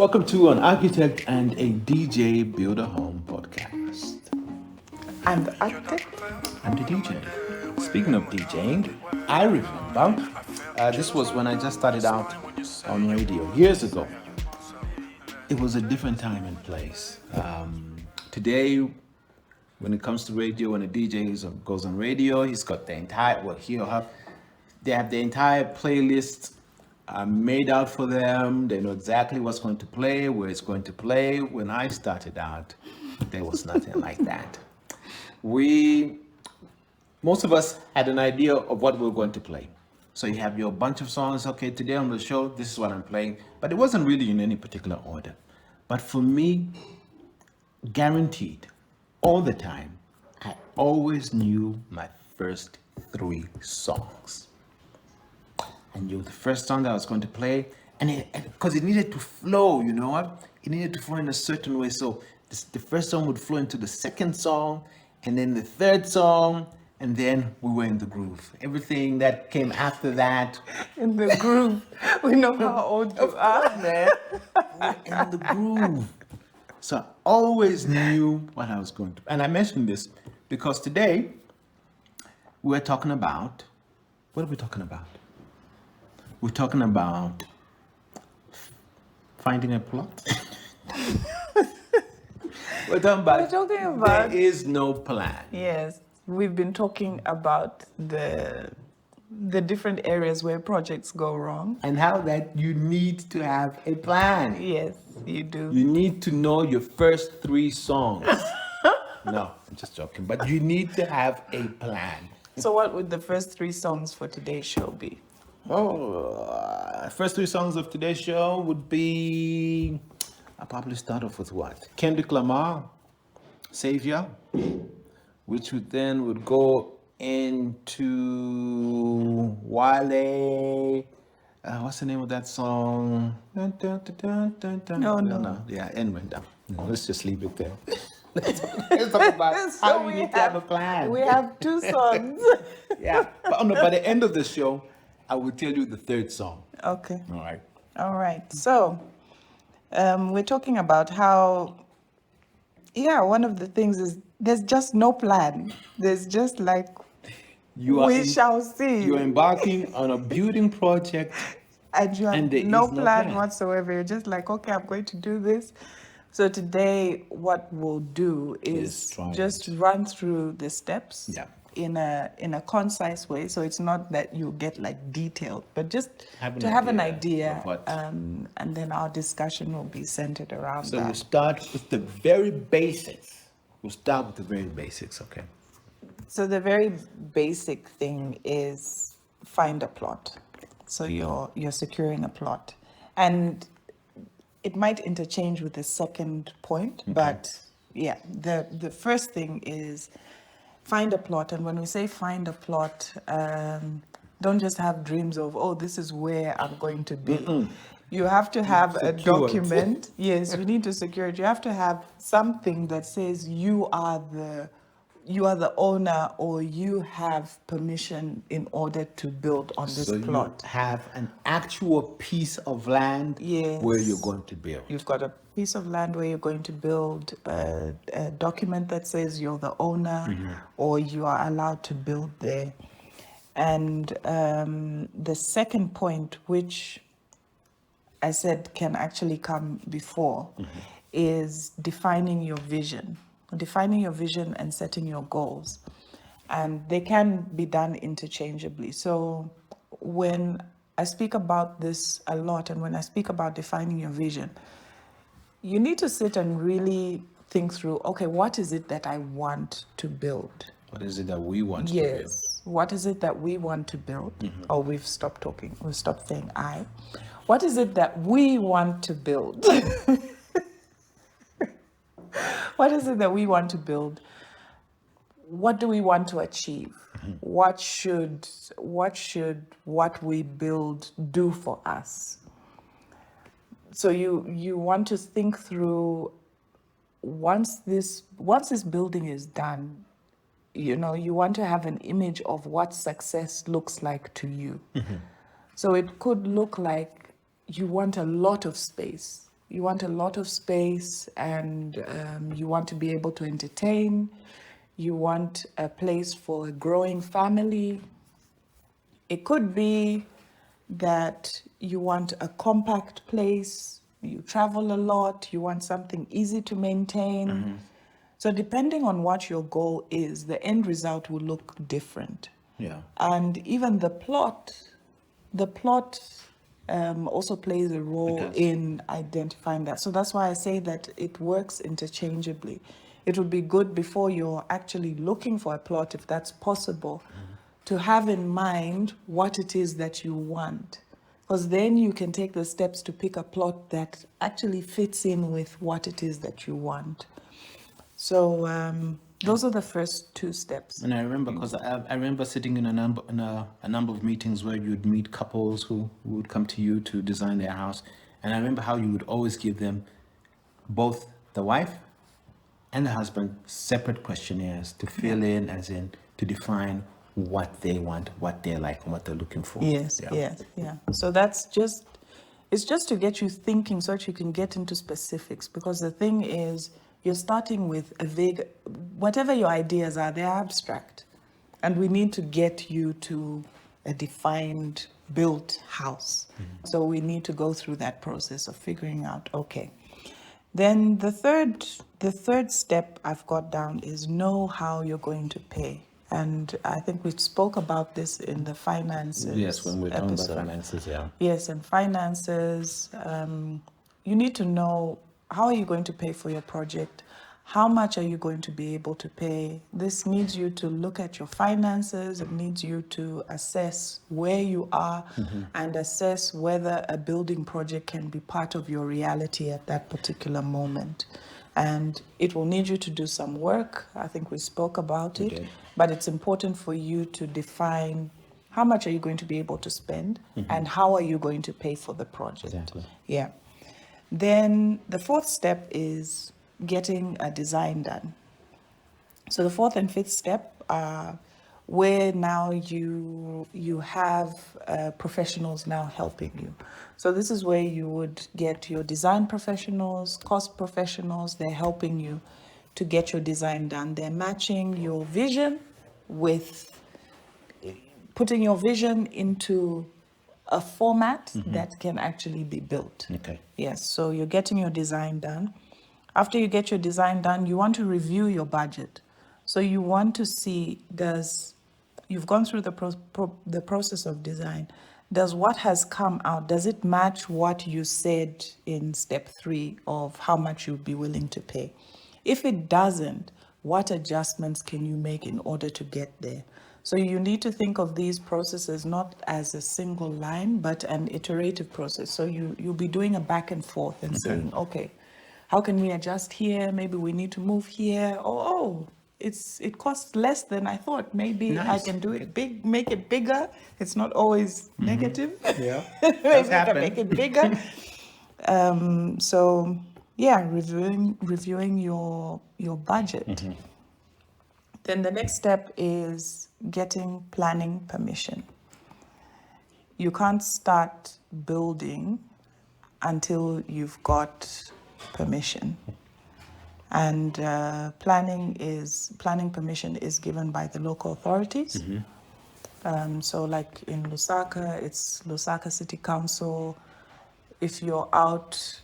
Welcome to an architect and a DJ build a home podcast. I'm the architect. I'm the DJ. Speaking of DJing, I remember this was when I just started out on radio years ago. It was a different time and place. Today, when it comes to radio, when a DJ goes on radio, he's got the entire, they have the entire playlist made out for them. They know exactly what's going to play, where it's going to play. When I started out, there was nothing like that. Most of us had an idea of what we were going to play. So you have your bunch of songs. Okay, today on the show, this is what I'm playing. But it wasn't really in any particular order. But for me, guaranteed, all the time, I always knew my first 3 songs. I knew the first song that I was going to play, and because it needed to flow, you know what? It needed to flow in a certain way. So the first song would flow into the second song, and then the third song, and then we were in the groove. Everything that came after that. In the groove. We know how old you are, man. We're in the groove. So I always knew what I was going to. And I mentioned this because today we're talking about, what are we talking about? We're talking about finding a plot. We're talking about there is no plan. Yes, we've been talking about the different areas where projects go wrong. And how that you need to have a plan. Yes, you do. You need to know your first 3 songs. No, I'm just joking. But you need to have a plan. So what would the first 3 songs for today's show be? First 3 songs of today's show would be, I'll probably start off with what? Kendrick Lamar, Savior, which would go into Wale. What's the name of that song? No. Yeah, anyway, no, let's just leave it there. Let's talk about how we need to have a plan. We have 2 songs. Yeah, but by the end of the show, I will tell you the 3rd song. Okay. All right. So, we're talking about how, one of the things is there's just no plan. There's just like, we shall see. You're embarking on a building project. And you have no plan whatsoever. You're just like, okay, I'm going to do this. So today, what we'll do is just run through the steps. Yeah. In a concise way, so it's not that you get like detailed, but just to have an idea, and then our discussion will be centered around that. So we'll start with the very basics. Okay? So the very basic thing is find a plot. So you're securing a plot, and it might interchange with the second point, but yeah, the first thing is find a plot. And when we say find a plot, don't just have dreams of, this is where I'm going to be. You have to have a document. Yes, you need to secure it. You have to have something that says you are the owner, or you have permission in order to build on this plot. You have an actual piece of land where you're going to build. You've got a piece of land where you're going to build, a document that says you're the owner, or you are allowed to build there. And the second point, which I said can actually come before, is defining your vision and setting your goals. And they can be done interchangeably. So when I speak about this a lot, and when I speak about defining your vision, you need to sit and really think through, okay, what is it that I want to build? What is it that we want to build? Yes. What is it that we want to build? Oh, we've stopped talking. We've stopped saying I. What is it that we want to build? What is it that we want to build? What do we want to achieve? What should what we build do for us? So you want to think through, once this building is done, you want to have an image of what success looks like to you. So it could look like you want a lot of space. you want a lot of space, and you want to be able to entertain. You want a place for a growing family. It could be that you want a compact place, you travel a lot, you want something easy to maintain. So, depending on what your goal is, the end result will look different. Yeah. And even the plot also plays a role does. in identifying that. So that's why I say that it works interchangeably. It would be good before you're actually looking for a plot, if that's possible, to have in mind what it is that you want. Because then you can take the steps to pick a plot that actually fits in with what it is that you want. So those are the first two steps. And I remember, because I remember sitting in a number of meetings where you'd meet couples who would come to you to design their house, and I remember how you would always give them, both the wife and the husband, separate questionnaires to fill in, as in to define what they want, what they like, and what they're looking for. Yes, yes, yeah. So it's just to get you thinking so that you can get into specifics, because the thing is, you're starting with a vague, whatever your ideas are, they're abstract. And we need to get you to a defined, built house. So we need to go through that process of figuring out, okay. Then the third step I've got down is know how you're going to pay. And I think we spoke about this in the finances. Yes, when we're talking about episode. finances, yeah. Yes, and finances, you need to know, how are you going to pay for your project? How much are you going to be able to pay? This needs you to look at your finances. It needs you to assess where you are and assess whether a building project can be part of your reality at that particular moment. And it will need you to do some work. I think we spoke about it. did. But it's important for you to define how much are you going to be able to spend and how are you going to pay for the project. Exactly. Yeah. Then the fourth step is getting a design done. So the fourth and fifth step are where now you have professionals now helping you. So this is where you would get your design professionals, cost professionals. They're helping you to get your design done. They're matching your vision with putting your vision into a format that can actually be built. Okay. Yes, so you're getting your design done. After you get your design done, you want to review your budget. So you want to see, you've gone through the process of design. Does what has come out, does it match what you said in step 3 of how much you'd be willing to pay? If it doesn't, what adjustments can you make in order to get there? So you need to think of these processes not as a single line, but an iterative process. So you'll be doing a back and forth and saying, okay, how can we adjust here? Maybe we need to move here. Oh, it costs less than I thought. Maybe I Nice. can do it big, make it bigger. It's not always negative. Yeah. Maybe I can make it bigger. So yeah, reviewing your budget. Then the next step is getting planning permission. You can't start building until you've got permission. And planning permission is given by the local authorities. So like in Lusaka, it's Lusaka City Council. If you're out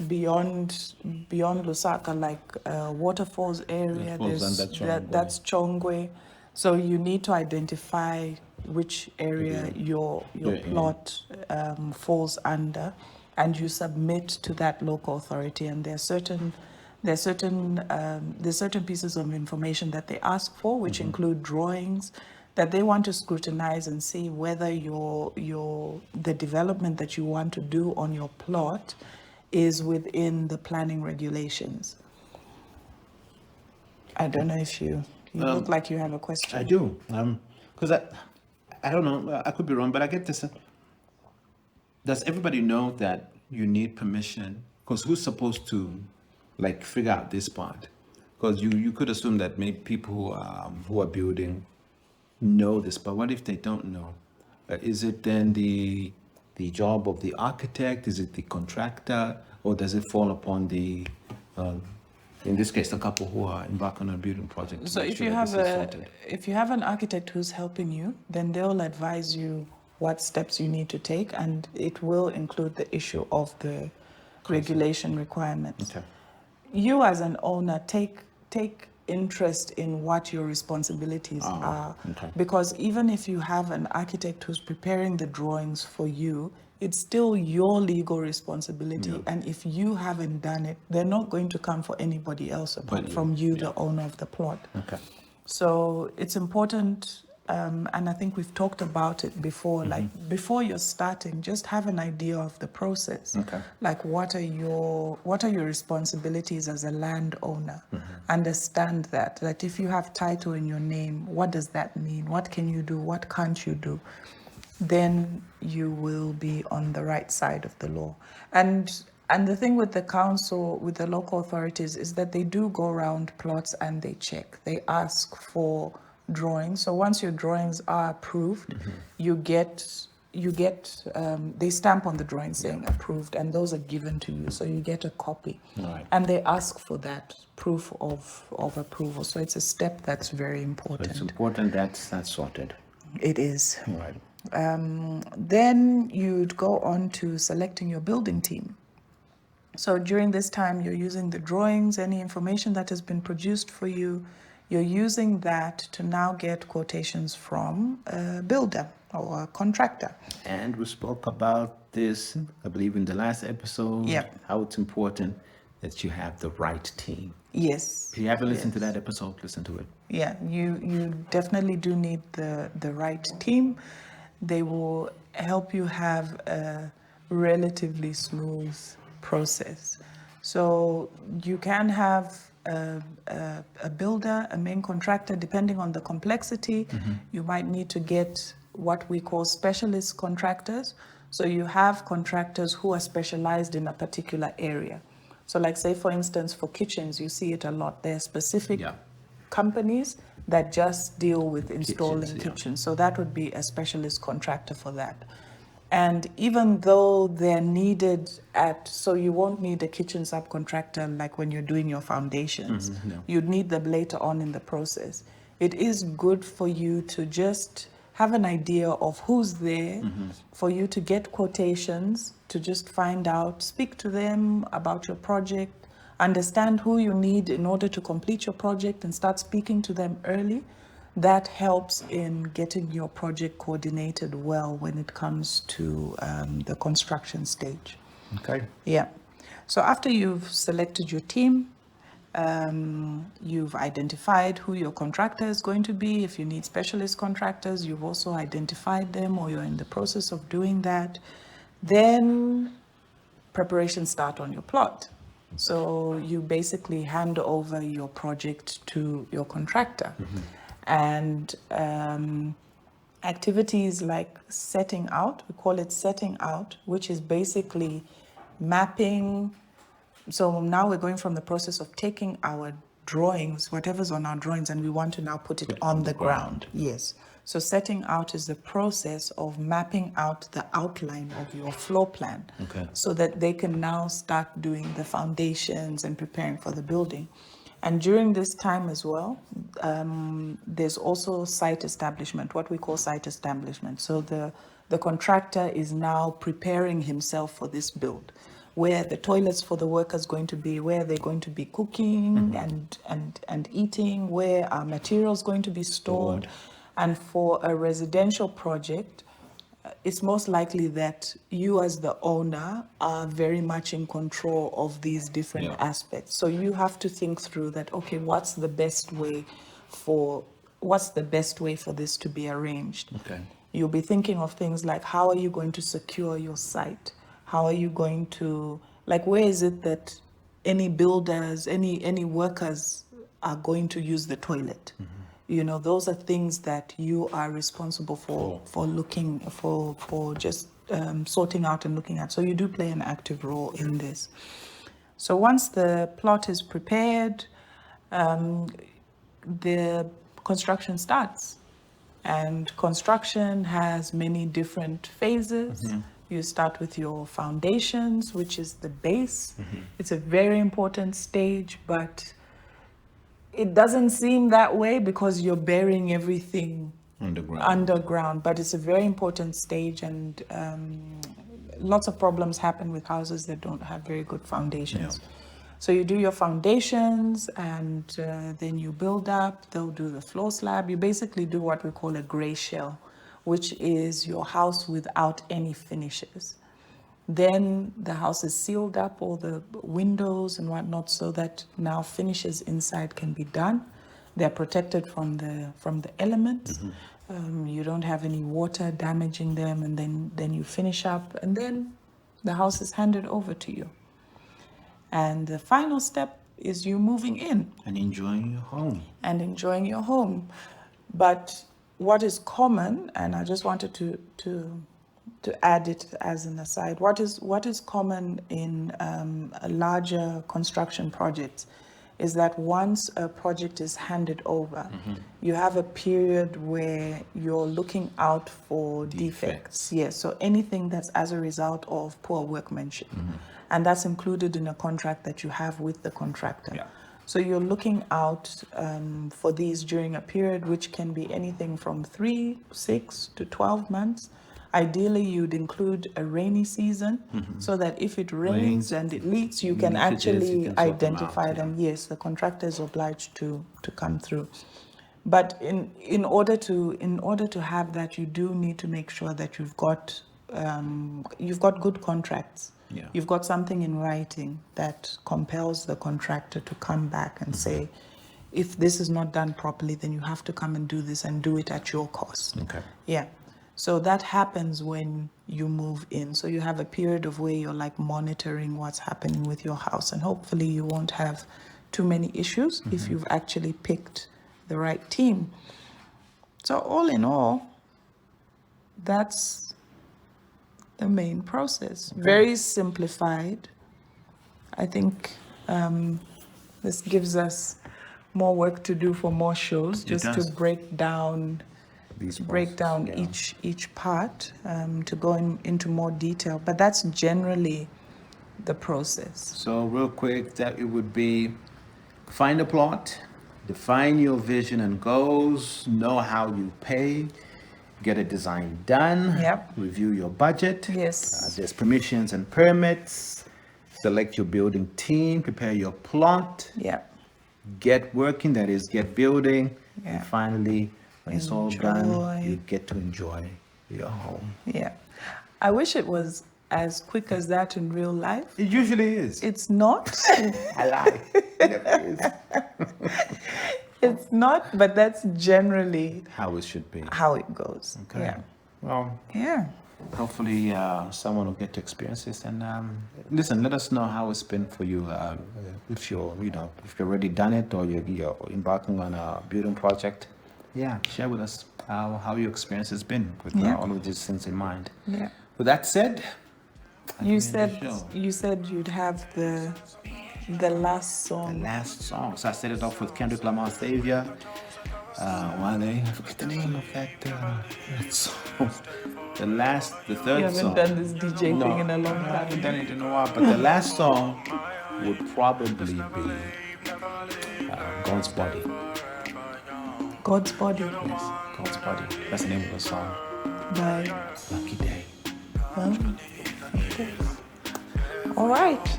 beyond Lusaka, like Waterfalls area, that's Chongwe. So you need to identify which area your plot falls under, and you submit to that local authority. And there's certain pieces of information that they ask for, which include drawings that they want to scrutinize and see whether the development that you want to do on your plot is within the planning regulations. I don't know if you look like you have a question. I do, because I don't know, I could be wrong, but I get this. Does everybody know that you need permission? Because who's supposed to like figure out this part? Because you could assume that maybe people who are building know this, but what if they don't know? Is it then the the job of the architect? Is it the contractor? Or does it fall upon the, in this case, the couple who are embarking on a building project? To So make if sure you that have this is sorted? if you have an architect who's helping you, then they'll advise you what steps you need to take, and it will include the issue of the regulation requirements. Okay. You as an owner take interest in what your responsibilities are, okay. because even if you have an architect who's preparing the drawings for you, it's still your legal responsibility. And if you haven't done it, they're not going to come for anybody else apart you, from you, the owner of the plot. Okay. So it's important, and I think we've talked about it before, like before you're starting, just have an idea of the process. Okay. Like what are your responsibilities as a landowner? Understand that if you have title in your name, what does that mean? What can you do? What can't you do? Then you will be on the right side of the law. And the thing with the council, with the local authorities, is that they do go around plots and they check. They ask for drawings. So once your drawings are approved, you get they stamp on the drawing saying approved, and those are given to you. So you get a copy, Right. and they ask for that proof of approval. So it's a step that's very important. It's important that's sorted. It is. Right. Then you'd go on to selecting your building team. So during this time, you're using the drawings, any information that has been produced for you, you're using that to now get quotations from a builder or a contractor. And we spoke about this, I believe, in the last episode. Yep. How it's important that you have the right team. Yes. If you haven't listened to that episode, listen to it. Yeah, you definitely do need the right team. They will help you have a relatively smooth process. So you can have a builder, a main contractor, depending on the complexity. You might need to get what we call specialist contractors. So you have contractors who are specialized in a particular area. So like say, for instance, for kitchens, you see it a lot. There are specific companies that just deal with installing kitchens. So that would be a specialist contractor for that. And even though they're needed so you won't need a kitchen subcontractor like when you're doing your foundations. You'd need them later on in the process. It is good for you to just have an idea of who's there, for you to get quotations, to just find out, speak to them about your project, understand who you need in order to complete your project and start speaking to them early. That helps in getting your project coordinated well when it comes to the construction stage. Okay. Yeah. So after you've selected your team, you've identified who your contractor is going to be. If you need specialist contractors, you've also identified them, or you're in the process of doing that. Then preparations start on your plot. So you basically hand over your project to your contractor. And activities like setting out, we call it setting out, which is basically mapping. So now we're going from the process of taking our drawings, whatever's on our drawings, and we want to now put it on the ground. Yes. So setting out is the process of mapping out the outline of your floor plan, so that they can now start doing the foundations and preparing for the building. And during this time as well, there's also site establishment, what we call site establishment. So the contractor is now preparing himself for this build, where the toilets for the workers going to be, where they're going to be cooking and eating, where are materials going to be stored. And for a residential project, it's most likely that you as the owner are very much in control of these different aspects. So you have to think through that, okay, what's the best way for this to be arranged? Okay. You'll be thinking of things like, how are you going to secure your site? How are you going to, like, where is it that any builders, any workers are going to use the toilet? You know, those are things that you are responsible for looking for just sorting out and looking at. So you do play an active role in this. So once the plot is prepared, the construction starts. And construction has many different phases. You start with your foundations, which is the base. It's a very important stage, but it doesn't seem that way because you're burying everything underground. But it's a very important stage, and lots of problems happen with houses that don't have very good foundations. Yeah. So you do your foundations, and then you build up. They'll do the floor slab. You basically do what we call a gray shell, which is your house without any finishes. Then the house is sealed up, all the windows and whatnot, so that now finishes inside can be done. They're protected from the elements. You don't have any water damaging them, and then you finish up, and then the house is handed over to you. And the final step is you moving in And enjoying your home. and enjoying your home. But what is common, and I just wanted to add it as an aside, what is common in larger construction projects is that once a project is handed over, you have a period where you're looking out for defects. Yes, so anything that's as a result of poor workmanship. And that's included in a contract that you have with the contractor. Yeah. So you're looking out for these during a period which can be anything from 3, 6 to 12 months. Ideally, you'd include a rainy season so that if it rains and it leaks, you can leakages, actually you can sort them identify out, them. Yes, the contractor is obliged to come through. But in order to have that, you do need to make sure that you've got good contracts. Yeah. You've got something in writing that compels the contractor to come back and say, if this is not done properly, then you have to come and do this and do it at your cost. Okay. Yeah. So that happens when you move in. So you have a period of where you're like monitoring what's happening with your house, and hopefully you won't have too many issues if you've actually picked the right team. So all in all, that's the main process. Very simplified. I think this gives us more work to do for more shows, just to does. break down each part, to go into more detail. But that's generally the process. So real quick, that it would be find a plot, define your vision and goals, know how you pay, get a design done, Yep. review your budget. Yes. There's permissions and permits, select your building team, prepare your plot, Yeah. get working, that is get building, Yeah. and finally, when it's all done, Enjoy. you get to enjoy your home. Yeah. I wish it was as quick as that in real life. It usually is. It's not. I lie. It never is. It's not, but that's generally How it should be. how it goes. Okay. Yeah. Well, Yeah. hopefully someone will get to experience this. And listen, let us know how it's been for you. If you've already done it, or you're embarking on a building project. Yeah, share with us how your experience has been with Yeah. all of these things in mind. Yeah. With that said, You the show. said you'd have the last The song. last song. So I started off with Kendrick Lamar's Savior. I forget the name of that song. The third You haven't song. done this DJ thing in a long I haven't time. done it in a while, but the last song would probably be God's Body. God's Body Yes, God's Body. That's the name of the song. by Lucky Day. okay. All right.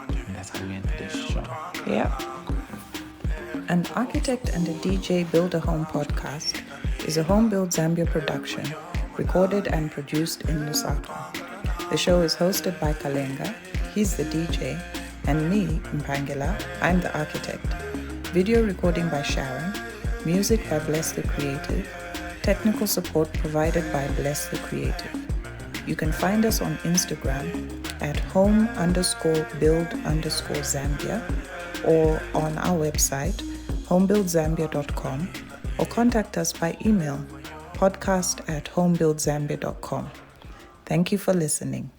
And that's how we end this show. Yeah. An Architect and a DJ Build a Home podcast is a Home Build Zambia production, recorded and produced in Lusaka. The show is hosted by Kalenga, he's the DJ, and me, Mphangela, I'm the architect. Video recording by Sharon, music by Bless the Creative, technical support provided by Bless the Creative. You can find us on Instagram at home_build_Zambia or on our website, homebuildzambia.com, or contact us by email, podcast@homebuildzambia.com. Thank you for listening.